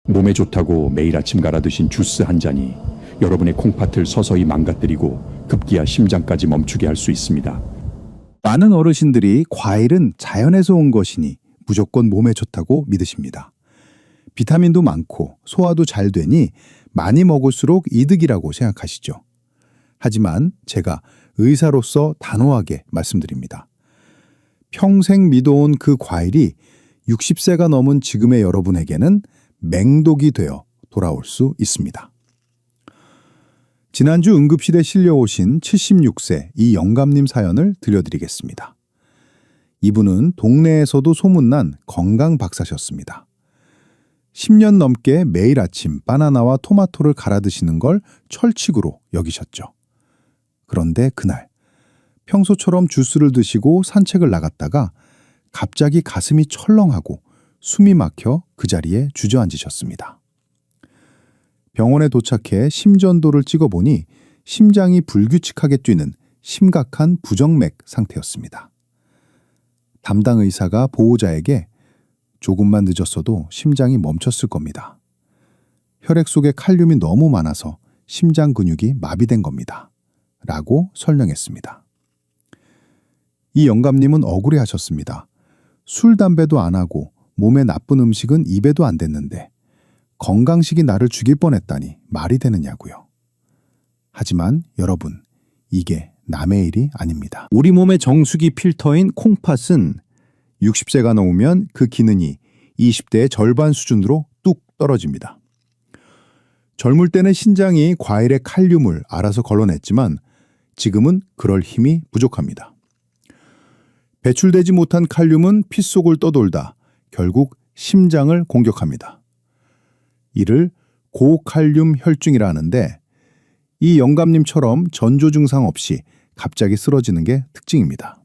몸에 좋다고 매일 아침 갈아 드신 주스 한 잔이 여러분의 콩팥을 서서히 망가뜨리고 급기야 심장까지 멈추게 할 수 있습니다. 많은 어르신들이 과일은 자연에서 온 것이니 무조건 몸에 좋다고 믿으십니다. 비타민도 많고 소화도 잘 되니 많이 먹을수록 이득이라고 생각하시죠. 하지만 제가 의사로서 단호하게 말씀드립니다. 평생 믿어온 그 과일이 60세가 넘은 지금의 여러분에게는 맹독이 되어 돌아올 수 있습니다. 지난주 응급실에 실려오신 76세 이 영감님 사연을 들려드리겠습니다. 이분은 동네에서도 소문난 건강 박사셨습니다. 10년 넘게 매일 아침 바나나와 토마토를 갈아 드시는 걸 철칙으로 여기셨죠. 그런데 그날 평소처럼 주스를 드시고 산책을 나갔다가 갑자기 가슴이 철렁하고 숨이 막혀 그 자리에 주저앉으셨습니다. 병원에 도착해 심전도를 찍어보니 심장이 불규칙하게 뛰는 심각한 부정맥 상태였습니다. 담당 의사가 보호자에게 조금만 늦었어도 심장이 멈췄을 겁니다. 혈액 속에 칼륨이 너무 많아서 심장 근육이 마비된 겁니다. 라고 설명했습니다. 이 영감님은 억울해하셨습니다. 술, 담배도 안 하고 몸에 나쁜 음식은 입에도 안 댔는데 건강식이 나를 죽일 뻔했다니 말이 되느냐고요. 하지만 여러분, 이게 남의 일이 아닙니다. 우리 몸의 정수기 필터인 콩팥은 60세가 넘으면 그 기능이 20대의 절반 수준으로 뚝 떨어집니다. 젊을 때는 신장이 과일의 칼륨을 알아서 걸러냈지만 지금은 그럴 힘이 부족합니다. 배출되지 못한 칼륨은 피 속을 떠돌다 결국 심장을 공격합니다. 이를 고칼륨 혈증이라 하는데 이 영감님처럼 전조 증상 없이 갑자기 쓰러지는 게 특징입니다.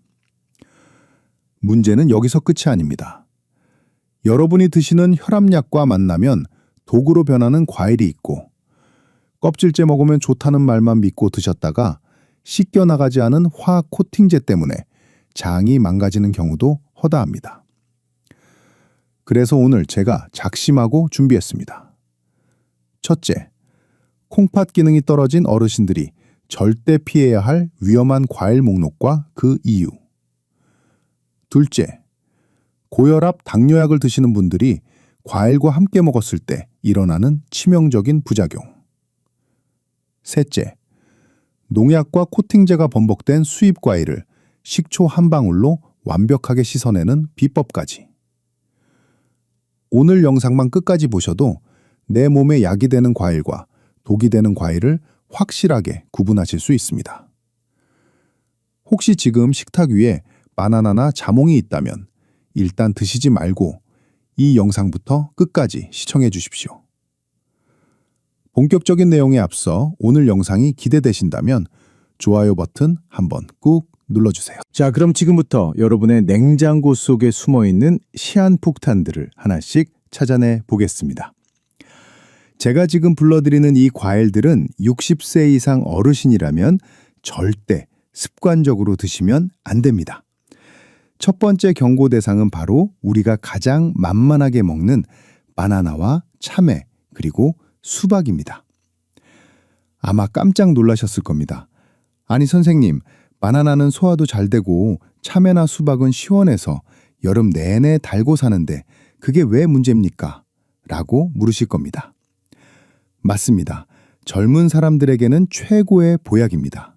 문제는 여기서 끝이 아닙니다. 여러분이 드시는 혈압약과 만나면 독으로 변하는 과일이 있고 껍질째 먹으면 좋다는 말만 믿고 드셨다가 씻겨나가지 않은 화학 코팅제 때문에 장이 망가지는 경우도 허다합니다. 그래서 오늘 제가 작심하고 준비했습니다. 첫째, 콩팥 기능이 떨어진 어르신들이 절대 피해야 할 위험한 과일 목록과 그 이유. 둘째, 고혈압, 당뇨약을 드시는 분들이 과일과 함께 먹었을 때 일어나는 치명적인 부작용. 셋째, 농약과 코팅제가 번복된 수입 과일을 식초 한 방울로 완벽하게 씻어내는 비법까지. 오늘 영상만 끝까지 보셔도 내 몸에 약이 되는 과일과 독이 되는 과일을 확실하게 구분하실 수 있습니다. 혹시 지금 식탁 위에 바나나나 자몽이 있다면 일단 드시지 말고 이 영상부터 끝까지 시청해 주십시오. 본격적인 내용에 앞서 오늘 영상이 기대되신다면 좋아요 버튼 한번 꾹 눌러주세요. 자, 그럼 지금부터 여러분의 냉장고 속에 숨어있는 시한폭탄들을 하나씩 찾아내 보겠습니다. 제가 지금 불러드리는 이 과일들은 60세 이상 어르신이라면 절대 습관적으로 드시면 안 됩니다. 첫 번째 경고 대상은 바로 우리가 가장 만만하게 먹는 바나나와 참외 그리고 수박입니다. 아마 깜짝 놀라셨을 겁니다. 아니 선생님, 바나나는 소화도 잘 되고 참외나 수박은 시원해서 여름 내내 달고 사는데 그게 왜 문제입니까? 라고 물으실 겁니다. 맞습니다. 젊은 사람들에게는 최고의 보약입니다.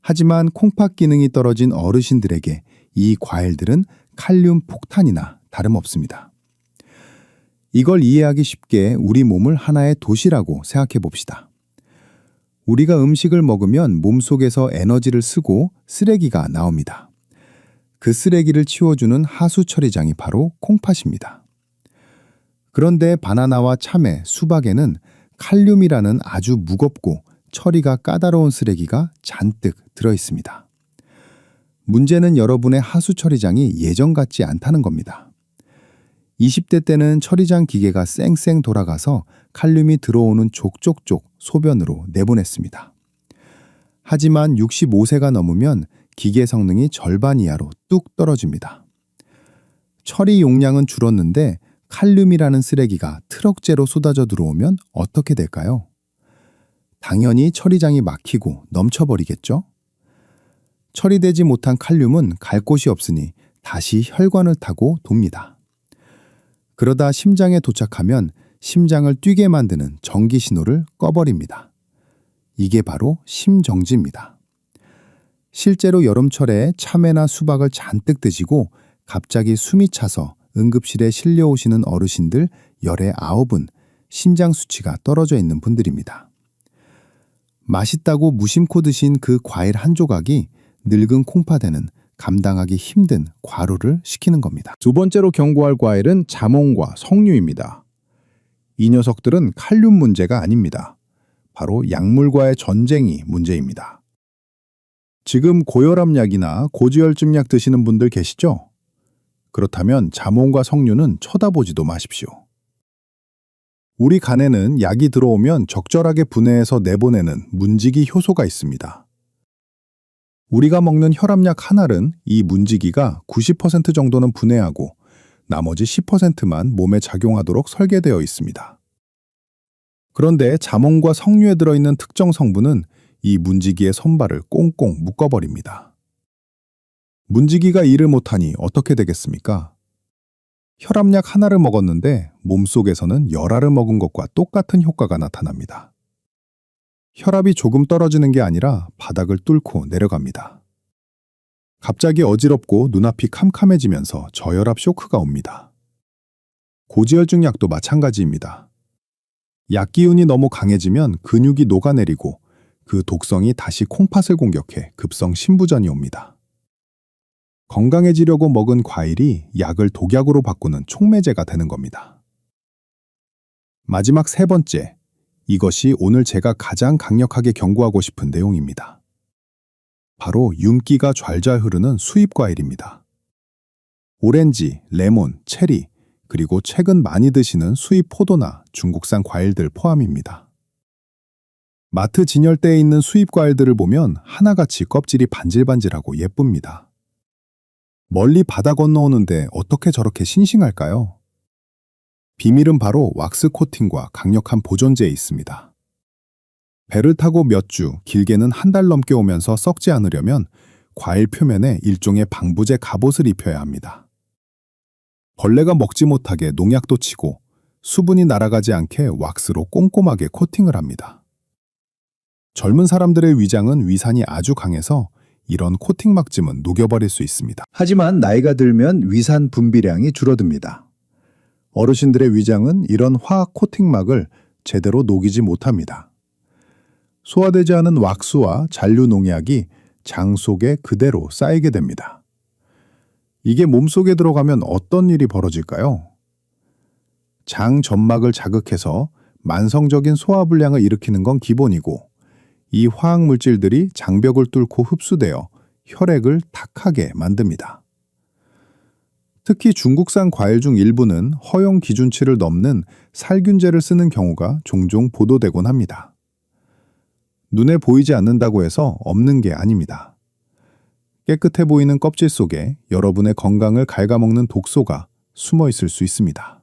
하지만 콩팥 기능이 떨어진 어르신들에게 이 과일들은 칼륨 폭탄이나 다름없습니다. 이걸 이해하기 쉽게 우리 몸을 하나의 도시라고 생각해 봅시다. 우리가 음식을 먹으면 몸속에서 에너지를 쓰고 쓰레기가 나옵니다. 그 쓰레기를 치워주는 하수 처리장이 바로 콩팥입니다. 그런데 바나나와 참외, 수박에는 칼륨이라는 아주 무겁고 처리가 까다로운 쓰레기가 잔뜩 들어 있습니다. 문제는 여러분의 하수 처리장이 예전 같지 않다는 겁니다. 20대 때는 처리장 기계가 쌩쌩 돌아가서 칼륨이 들어오는 족족족 소변으로 내보냈습니다. 하지만 65세가 넘으면 기계 성능이 절반 이하로 뚝 떨어집니다. 처리 용량은 줄었는데 칼륨이라는 쓰레기가 트럭째로 쏟아져 들어오면 어떻게 될까요? 당연히 처리장이 막히고 넘쳐버리겠죠? 처리되지 못한 칼륨은 갈 곳이 없으니 다시 혈관을 타고 돕니다. 그러다 심장에 도착하면 심장을 뛰게 만드는 전기 신호를 꺼버립니다. 이게 바로 심정지입니다. 실제로 여름철에 참외나 수박을 잔뜩 드시고 갑자기 숨이 차서 응급실에 실려오시는 어르신들 열의 9은 심장 수치가 떨어져 있는 분들입니다. 맛있다고 무심코 드신 그 과일 한 조각이 늙은 콩팥에는 감당하기 힘든 과로를 시키는 겁니다. 두 번째로 경고할 과일은 자몽과 석류입니다. 이 녀석들은 칼륨 문제가 아닙니다. 바로 약물과의 전쟁이 문제입니다. 지금 고혈압약이나 고지혈증 약 드시는 분들 계시죠? 그렇다면 자몽과 석류는 쳐다보지도 마십시오. 우리 간에는 약이 들어오면 적절하게 분해해서 내보내는 문지기 효소가 있습니다. 우리가 먹는 혈압약 한 알은 이 문지기가 90% 정도는 분해하고 나머지 10%만 몸에 작용하도록 설계되어 있습니다. 그런데 자몽과 석류에 들어있는 특정 성분은 이 문지기의 선발을 꽁꽁 묶어버립니다. 문지기가 일을 못하니 어떻게 되겠습니까? 혈압약 하나를 먹었는데 몸속에서는 10알을 먹은 것과 똑같은 효과가 나타납니다. 혈압이 조금 떨어지는 게 아니라 바닥을 뚫고 내려갑니다. 갑자기 어지럽고 눈앞이 캄캄해지면서 저혈압 쇼크가 옵니다. 고지혈증 약도 마찬가지입니다. 약 기운이 너무 강해지면 근육이 녹아내리고 그 독성이 다시 콩팥을 공격해 급성 심부전이 옵니다. 건강해지려고 먹은 과일이 약을 독약으로 바꾸는 촉매제가 되는 겁니다. 마지막 세 번째, 이것이 오늘 제가 가장 강력하게 경고하고 싶은 내용입니다. 바로 윤기가 좔좔 흐르는 수입 과일입니다. 오렌지, 레몬, 체리, 그리고 최근 많이 드시는 수입 포도나 중국산 과일들 포함입니다. 마트 진열대에 있는 수입 과일들을 보면 하나같이 껍질이 반질반질하고 예쁩니다. 멀리 바다 건너오는데 어떻게 저렇게 싱싱할까요? 비밀은 바로 왁스 코팅과 강력한 보존제에 있습니다. 배를 타고 몇 주, 길게는 한 달 넘게 오면서 썩지 않으려면 과일 표면에 일종의 방부제 갑옷을 입혀야 합니다. 벌레가 먹지 못하게 농약도 치고 수분이 날아가지 않게 왁스로 꼼꼼하게 코팅을 합니다. 젊은 사람들의 위장은 위산이 아주 강해서 이런 코팅 막짐은 녹여버릴 수 있습니다. 하지만 나이가 들면 위산 분비량이 줄어듭니다. 어르신들의 위장은 이런 화학 코팅막을 제대로 녹이지 못합니다. 소화되지 않은 왁스와 잔류 농약이 장 속에 그대로 쌓이게 됩니다. 이게 몸속에 들어가면 어떤 일이 벌어질까요? 장 점막을 자극해서 만성적인 소화불량을 일으키는 건 기본이고 이 화학물질들이 장벽을 뚫고 흡수되어 혈액을 탁하게 만듭니다. 특히 중국산 과일 중 일부는 허용 기준치를 넘는 살균제를 쓰는 경우가 종종 보도되곤 합니다. 눈에 보이지 않는다고 해서 없는 게 아닙니다. 깨끗해 보이는 껍질 속에 여러분의 건강을 갉아먹는 독소가 숨어 있을 수 있습니다.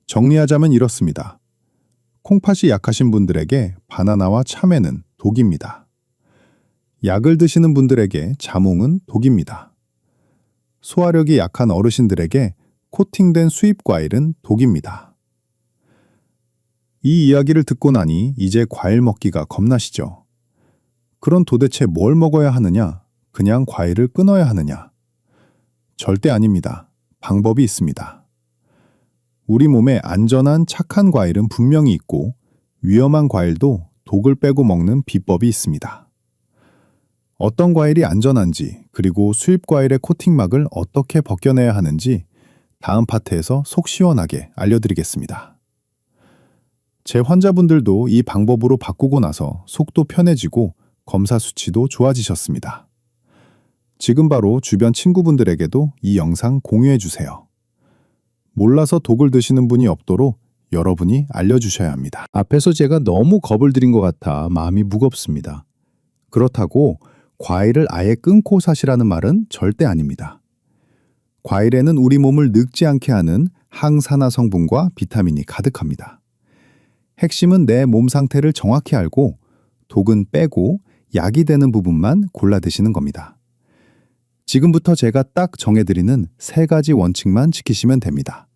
정리하자면 이렇습니다. 콩팥이 약하신 분들에게 바나나와 참외는 독입니다. 약을 드시는 분들에게 자몽은 독입니다. 소화력이 약한 어르신들에게 코팅된 수입 과일은 독입니다. 이 이야기를 듣고 나니 이제 과일 먹기가 겁나시죠? 그럼 도대체 뭘 먹어야 하느냐? 그냥 과일을 끊어야 하느냐? 절대 아닙니다. 방법이 있습니다. 우리 몸에 안전한 착한 과일은 분명히 있고 위험한 과일도 독을 빼고 먹는 비법이 있습니다. 어떤 과일이 안전한지 그리고 수입 과일의 코팅막을 어떻게 벗겨내야 하는지 다음 파트에서 속 시원하게 알려드리겠습니다. 제 환자분들도 이 방법으로 바꾸고 나서 속도 편해지고 검사 수치도 좋아지셨습니다. 지금 바로 주변 친구분들에게도 이 영상 공유해 주세요. 몰라서 독을 드시는 분이 없도록 여러분이 알려주셔야 합니다. 앞에서 제가 너무 겁을 들인 것 같아 마음이 무겁습니다. 그렇다고 과일을 아예 끊고 사시라는 말은 절대 아닙니다. 과일에는 우리 몸을 늙지 않게 하는 항산화 성분과 비타민이 가득합니다. 핵심은 내 몸 상태를 정확히 알고 독은 빼고 약이 되는 부분만 골라 드시는 겁니다. 지금부터 제가 딱 정해드리는 3가지 원칙만 지키시면 됩니다.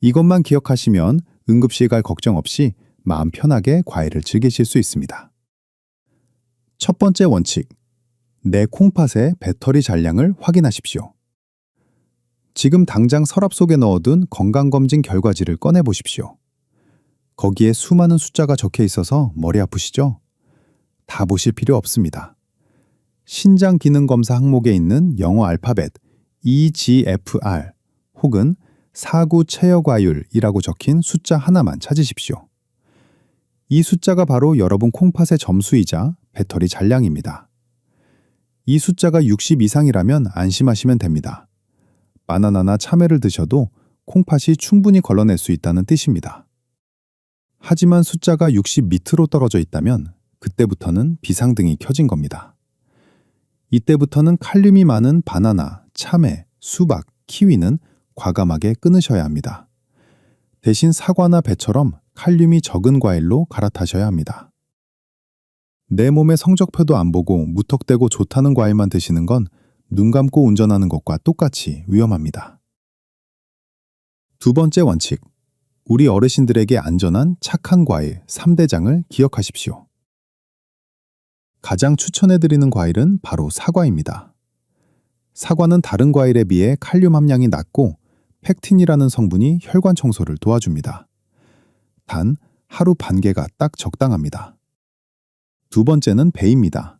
이것만 기억하시면 응급실 갈 걱정 없이 마음 편하게 과일을 즐기실 수 있습니다. 첫 번째 원칙, 내 콩팥의 배터리 잔량을 확인하십시오. 지금 당장 서랍 속에 넣어둔 건강검진 결과지를 꺼내보십시오. 거기에 수많은 숫자가 적혀 있어서 머리 아프시죠? 다 보실 필요 없습니다. 신장 기능 검사 항목에 있는 영어 알파벳 EGFR 혹은 사구 체여과율이라고 적힌 숫자 하나만 찾으십시오. 이 숫자가 바로 여러분 콩팥의 점수이자 배터리 잔량입니다. 이 숫자가 60 이상이라면 안심하시면 됩니다. 바나나나 참외를 드셔도 콩팥이 충분히 걸러낼 수 있다는 뜻입니다. 하지만 숫자가 60 밑으로 떨어져 있다면 그때부터는 비상등이 켜진 겁니다. 이때부터는 칼륨이 많은 바나나, 참외, 수박, 키위는 과감하게 끊으셔야 합니다. 대신 사과나 배처럼 칼륨이 적은 과일로 갈아타셔야 합니다. 내 몸의 성적표도 안 보고 무턱대고 좋다는 과일만 드시는 건 눈 감고 운전하는 것과 똑같이 위험합니다. 두 번째 원칙, 우리 어르신들에게 안전한 착한 과일 3대장을 기억하십시오. 가장 추천해드리는 과일은 바로 사과입니다. 사과는 다른 과일에 비해 칼륨 함량이 낮고 펙틴이라는 성분이 혈관 청소를 도와줍니다. 단 하루 반 개가 딱 적당합니다. 두 번째는 배입니다.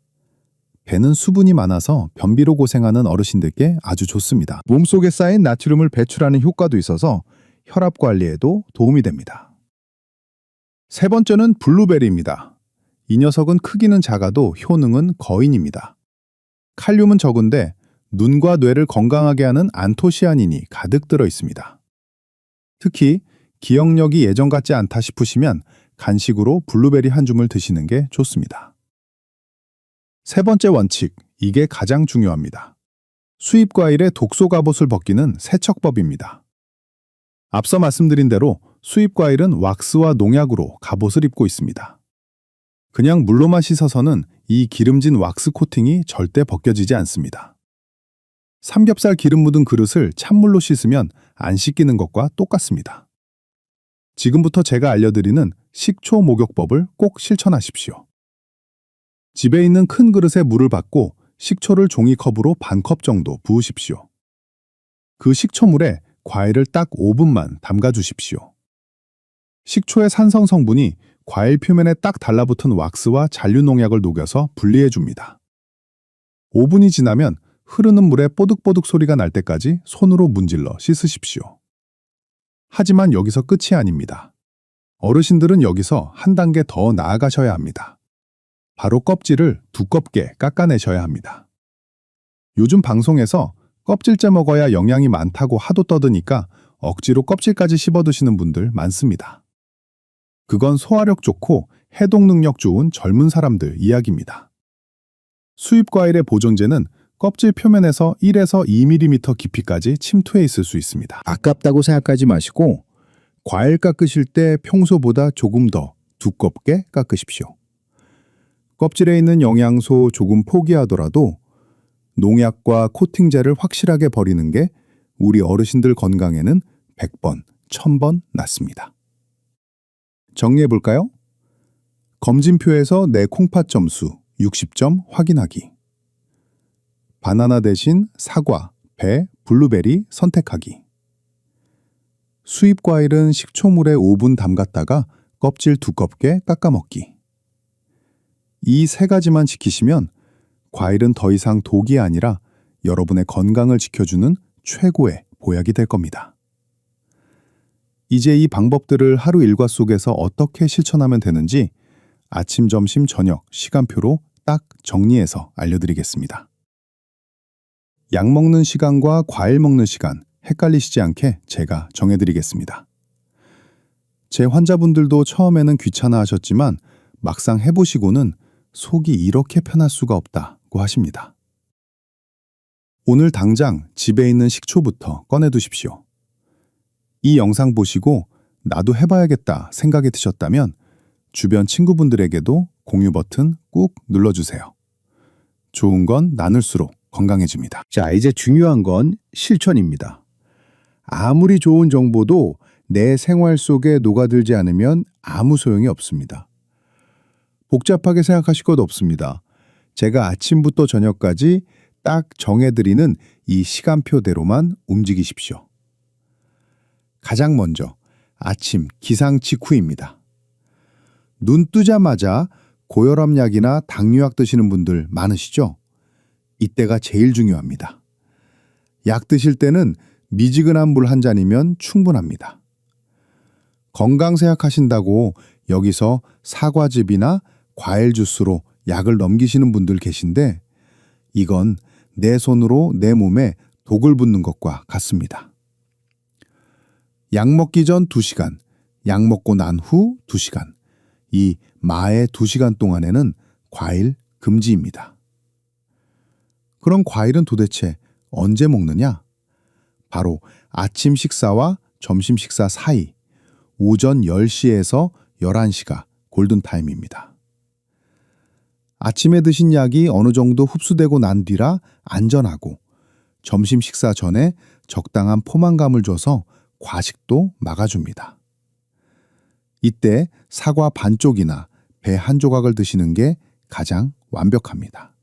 배는 수분이 많아서 변비로 고생하는 어르신들께 아주 좋습니다. 몸속에 쌓인 나트륨을 배출하는 효과도 있어서 혈압 관리에도 도움이 됩니다. 세 번째는 블루베리입니다. 이 녀석은 크기는 작아도 효능은 거인입니다. 칼륨은 적은데 눈과 뇌를 건강하게 하는 안토시아닌이 가득 들어 있습니다. 특히 기억력이 예전 같지 않다 싶으시면 간식으로 블루베리 한 줌을 드시는 게 좋습니다. 세 번째 원칙, 이게 가장 중요합니다. 수입 과일의 독소 갑옷을 벗기는 세척법입니다. 앞서 말씀드린 대로 수입 과일은 왁스와 농약으로 갑옷을 입고 있습니다. 그냥 물로만 씻어서는 이 기름진 왁스 코팅이 절대 벗겨지지 않습니다. 삼겹살 기름 묻은 그릇을 찬물로 씻으면 안 씻기는 것과 똑같습니다. 지금부터 제가 알려드리는 식초 목욕법을 꼭 실천하십시오. 집에 있는 큰 그릇에 물을 붓고 식초를 종이컵으로 반컵 정도 부으십시오. 그 식초물에 과일을 딱 5분만 담가주십시오. 식초의 산성 성분이 과일 표면에 딱 달라붙은 왁스와 잔류 농약을 녹여서 분리해줍니다. 5분이 지나면 흐르는 물에 뽀득뽀득 소리가 날 때까지 손으로 문질러 씻으십시오. 하지만 여기서 끝이 아닙니다. 어르신들은 여기서 한 단계 더 나아가셔야 합니다. 바로 껍질을 두껍게 깎아내셔야 합니다. 요즘 방송에서 껍질째 먹어야 영양이 많다고 하도 떠드니까 억지로 껍질까지 씹어 드시는 분들 많습니다. 그건 소화력 좋고 해독 능력 좋은 젊은 사람들 이야기입니다. 수입 과일의 보존제는 껍질 표면에서 1에서 2mm 깊이까지 침투해 있을 수 있습니다. 아깝다고 생각하지 마시고 과일 깎으실 때 평소보다 조금 더 두껍게 깎으십시오. 껍질에 있는 영양소 조금 포기하더라도 농약과 코팅제를 확실하게 버리는 게 우리 어르신들 건강에는 100번, 1000번 낫습니다. 정리해볼까요? 검진표에서 내 콩팥 점수 60점 확인하기. 바나나 대신 사과, 배, 블루베리 선택하기. 수입 과일은 식초물에 5분 담갔다가 껍질 두껍게 깎아 먹기. 이 3가지만 지키시면 과일은 더 이상 독이 아니라 여러분의 건강을 지켜주는 최고의 보약이 될 겁니다. 이제 이 방법들을 하루 일과 속에서 어떻게 실천하면 되는지 아침, 점심, 저녁 시간표로 딱 정리해서 알려드리겠습니다. 약 먹는 시간과 과일 먹는 시간 헷갈리시지 않게 제가 정해드리겠습니다. 제 환자분들도 처음에는 귀찮아 하셨지만 막상 해보시고는 속이 이렇게 편할 수가 없다고 하십니다. 오늘 당장 집에 있는 식초부터 꺼내두십시오. 이 영상 보시고 나도 해봐야겠다 생각이 드셨다면 주변 친구분들에게도 공유 버튼 꾹 눌러주세요. 좋은 건 나눌수록 건강해집니다. 자, 이제 중요한 건 실천입니다. 아무리 좋은 정보도 내 생활 속에 녹아들지 않으면 아무 소용이 없습니다. 복잡하게 생각하실 것 없습니다. 제가 아침부터 저녁까지 딱 정해드리는 이 시간표대로만 움직이십시오. 가장 먼저 아침 기상 직후입니다. 눈 뜨자마자 고혈압약이나 당뇨약 드시는 분들 많으시죠? 이때가 제일 중요합니다. 약 드실 때는 미지근한 물 한 잔이면 충분합니다. 건강 생각하신다고 여기서 사과즙이나 과일 주스로 약을 넘기시는 분들 계신데 이건 내 손으로 내 몸에 독을 붓는 것과 같습니다. 약 먹기 전 2시간, 약 먹고 난 후 2시간, 이 마의 2시간 동안에는 과일 금지입니다. 그럼 과일은 도대체 언제 먹느냐? 바로 아침 식사와 점심 식사 사이, 오전 10시에서 11시가 골든타임입니다. 아침에 드신 약이 어느 정도 흡수되고 난 뒤라 안전하고 점심 식사 전에 적당한 포만감을 줘서 과식도 막아줍니다. 이때 사과 반쪽이나 배 한 조각을 드시는 게 가장 완벽합니다.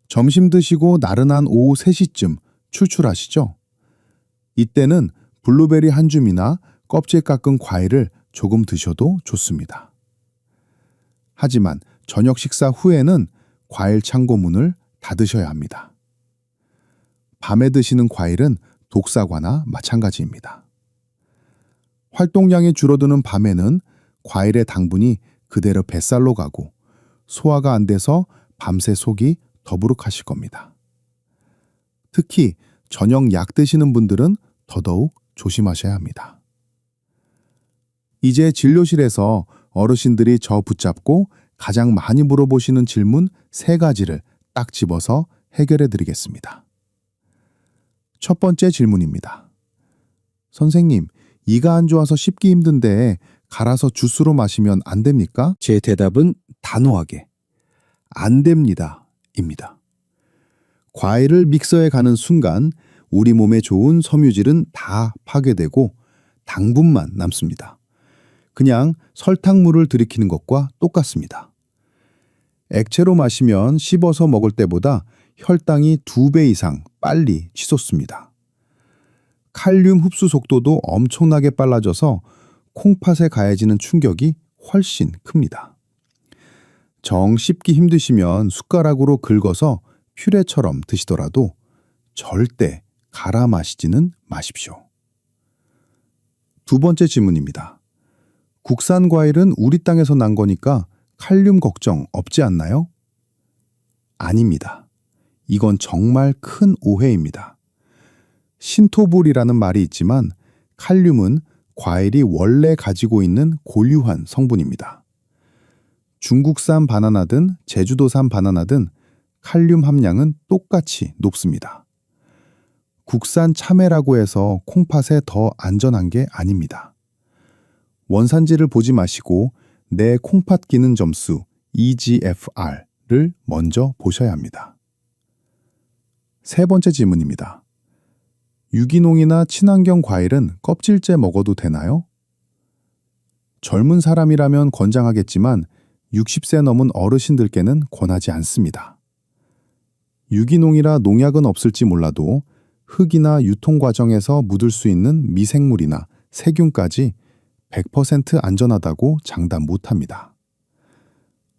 점심 드시고 나른한 오후 3시쯤 출출하시죠? 이때는 블루베리 한 줌이나 껍질 깎은 과일을 조금 드셔도 좋습니다. 하지만 저녁 식사 후에는 과일 창고 문을 닫으셔야 합니다. 밤에 드시는 과일은 독사과나 마찬가지입니다. 활동량이 줄어드는 밤에는 과일의 당분이 그대로 뱃살로 가고 소화가 안 돼서 밤새 속이 더부룩하실 겁니다. 특히 저녁 약 드시는 분들은 더더욱 조심하셔야 합니다. 이제 진료실에서 어르신들이 저 붙잡고 가장 많이 물어보시는 질문 3가지를 딱 집어서 해결해 드리겠습니다. 첫 번째 질문입니다. 선생님, 이가 안 좋아서 씹기 힘든데 갈아서 주스로 마시면 안 됩니까? 제 대답은 단호하게 안 됩니다. 입니다. 과일을 믹서에 가는 순간 우리 몸에 좋은 섬유질은 다 파괴되고 당분만 남습니다. 그냥 설탕물을 들이키는 것과 똑같습니다. 액체로 마시면 씹어서 먹을 때보다 혈당이 2배 이상 빨리 치솟습니다. 칼륨 흡수 속도도 엄청나게 빨라져서 콩팥에 가해지는 충격이 훨씬 큽니다. 정 씹기 힘드시면 숟가락으로 긁어서 퓨레처럼 드시더라도 절대 갈아 마시지는 마십시오. 두 번째 질문입니다. 국산 과일은 우리 땅에서 난 거니까 칼륨 걱정 없지 않나요? 아닙니다. 이건 정말 큰 오해입니다. 신토불이라는 말이 있지만 칼륨은 과일이 원래 가지고 있는 고유한 성분입니다. 중국산 바나나든 제주도산 바나나든 칼륨 함량은 똑같이 높습니다. 국산 참외라고 해서 콩팥에 더 안전한 게 아닙니다. 원산지를 보지 마시고 내 콩팥 기능 점수 EGFR를 먼저 보셔야 합니다. 세 번째 질문입니다. 유기농이나 친환경 과일은 껍질째 먹어도 되나요? 젊은 사람이라면 권장하겠지만 60세 넘은 어르신들께는 권하지 않습니다. 유기농이라 농약은 없을지 몰라도 흙이나 유통 과정에서 묻을 수 있는 미생물이나 세균까지 100% 안전하다고 장담 못합니다.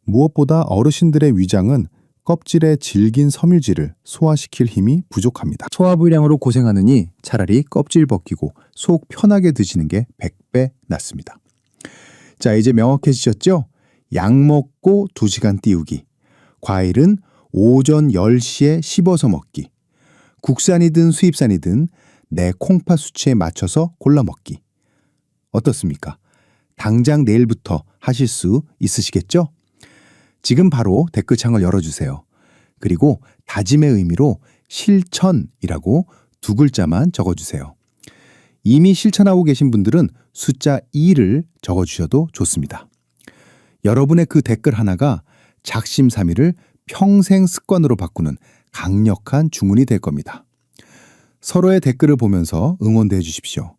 무엇보다 어르신들의 위장은 껍질의 질긴 섬유질을 소화시킬 힘이 부족합니다. 소화불량으로 고생하느니 차라리 껍질 벗기고 속 편하게 드시는 게 100배 낫습니다. 자, 이제 명확해지셨죠? 약 먹고 2시간 띄우기. 과일은 오전 10시에 씹어서 먹기. 국산이든 수입산이든 내 콩팥 수치에 맞춰서 골라 먹기. 어떻습니까? 당장 내일부터 하실 수 있으시겠죠? 지금 바로 댓글창을 열어주세요. 그리고 다짐의 의미로 실천이라고 2글자만 적어주세요. 이미 실천하고 계신 분들은 숫자 2를 적어주셔도 좋습니다. 여러분의 그 댓글 하나가 작심삼일을 평생 습관으로 바꾸는 강력한 주문이 될 겁니다. 서로의 댓글을 보면서 응원도 해주십시오.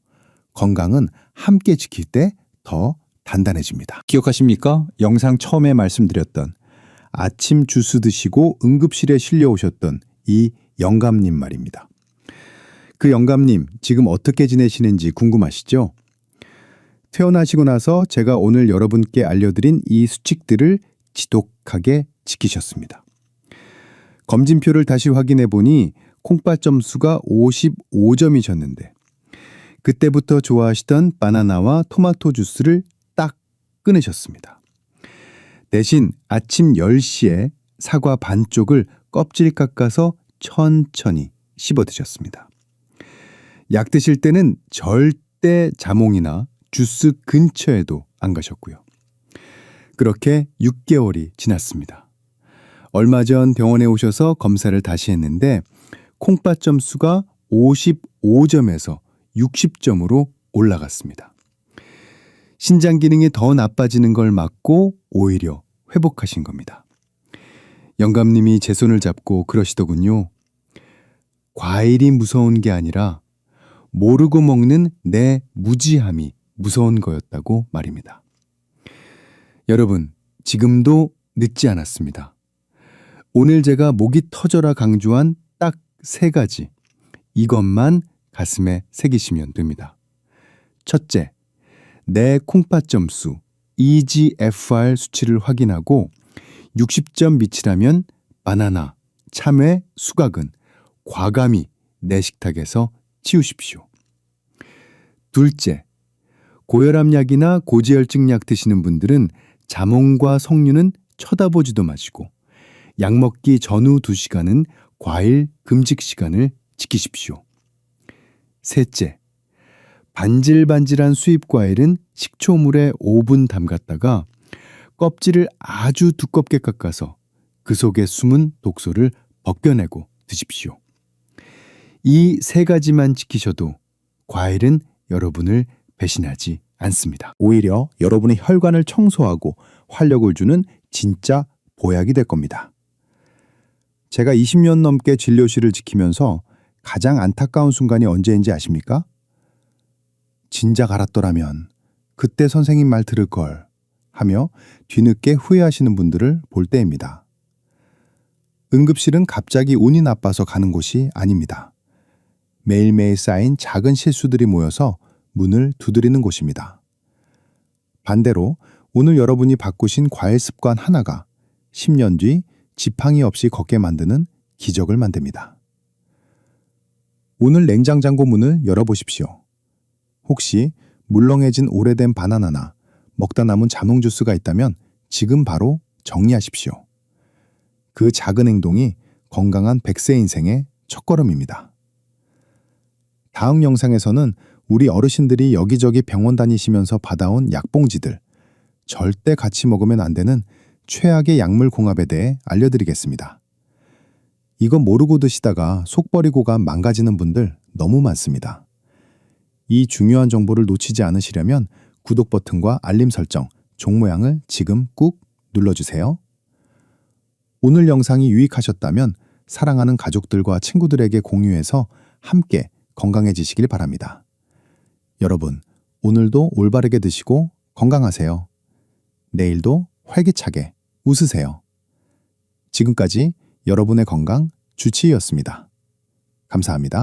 건강은 함께 지킬 때 더 단단해집니다. 기억하십니까? 영상 처음에 말씀드렸던 아침 주스 드시고 응급실에 실려오셨던 이 영감님 말입니다. 그 영감님 지금 어떻게 지내시는지 궁금하시죠? 퇴원하시고 나서 제가 오늘 여러분께 알려드린 이 수칙들을 지독하게 지키셨습니다. 검진표를 다시 확인해 보니 콩팥 점수가 55점이셨는데 그때부터 좋아하시던 바나나와 토마토 주스를 딱 끊으셨습니다. 대신 아침 10시에 사과 반쪽을 껍질 깎아서 천천히 씹어 드셨습니다. 약 드실 때는 절대 자몽이나 주스 근처에도 안 가셨고요. 그렇게 6개월이 지났습니다. 얼마 전 병원에 오셔서 검사를 다시 했는데 콩팥 점수가 55점에서 60점으로 올라갔습니다. 신장 기능이 더 나빠지는 걸 막고 오히려 회복하신 겁니다. 영감님이 제 손을 잡고 그러시더군요. 과일이 무서운 게 아니라 모르고 먹는 내 무지함이 무서운 거였다고 말입니다. 여러분, 지금도 늦지 않았습니다. 오늘 제가 목이 터져라 강조한 딱 3가지, 이것만 가슴에 새기시면 됩니다. 첫째, 내 콩팥 점수 EGFR 수치를 확인하고 60점 미치라면 바나나, 참외, 수박은 과감히 내 식탁에서 치우십시오. 둘째, 고혈압 약이나 고지혈증 약 드시는 분들은 자몽과 석류는 쳐다보지도 마시고 약 먹기 전후 2시간은 과일 금식 시간을 지키십시오. 셋째, 반질반질한 수입 과일은 식초물에 5분 담갔다가 껍질을 아주 두껍게 깎아서 그 속에 숨은 독소를 벗겨내고 드십시오. 이 3가지만 지키셔도 과일은 여러분을 배신하지 않습니다. 오히려 여러분의 혈관을 청소하고 활력을 주는 진짜 보약이 될 겁니다. 제가 20년 넘게 진료실을 지키면서 가장 안타까운 순간이 언제인지 아십니까? 진작 알았더라면 그때 선생님 말 들을 걸 하며 뒤늦게 후회하시는 분들을 볼 때입니다. 응급실은 갑자기 운이 나빠서 가는 곳이 아닙니다. 매일매일 쌓인 작은 실수들이 모여서 문을 두드리는 곳입니다. 반대로 오늘 여러분이 바꾸신 과일 습관 하나가 10년 뒤 지팡이 없이 걷게 만드는 기적을 만듭니다. 오늘 냉장장고 문을 열어보십시오. 혹시 물렁해진 오래된 바나나나 먹다 남은 자몽 주스가 있다면 지금 바로 정리하십시오. 그 작은 행동이 건강한 100세 인생의 첫걸음입니다. 다음 영상에서는 우리 어르신들이 여기저기 병원 다니시면서 받아온 약봉지들, 절대 같이 먹으면 안 되는 최악의 약물 공합에 대해 알려드리겠습니다. 이거 모르고 드시다가 속 버리고 가 망가지는 분들 너무 많습니다. 이 중요한 정보를 놓치지 않으시려면 구독 버튼과 알림 설정, 종 모양을 지금 꾹 눌러주세요. 오늘 영상이 유익하셨다면 사랑하는 가족들과 친구들에게 공유해서 함께 건강해지시길 바랍니다. 여러분, 오늘도 올바르게 드시고 건강하세요. 내일도 활기차게 웃으세요. 지금까지 여러분의 건강 주치의였습니다. 감사합니다.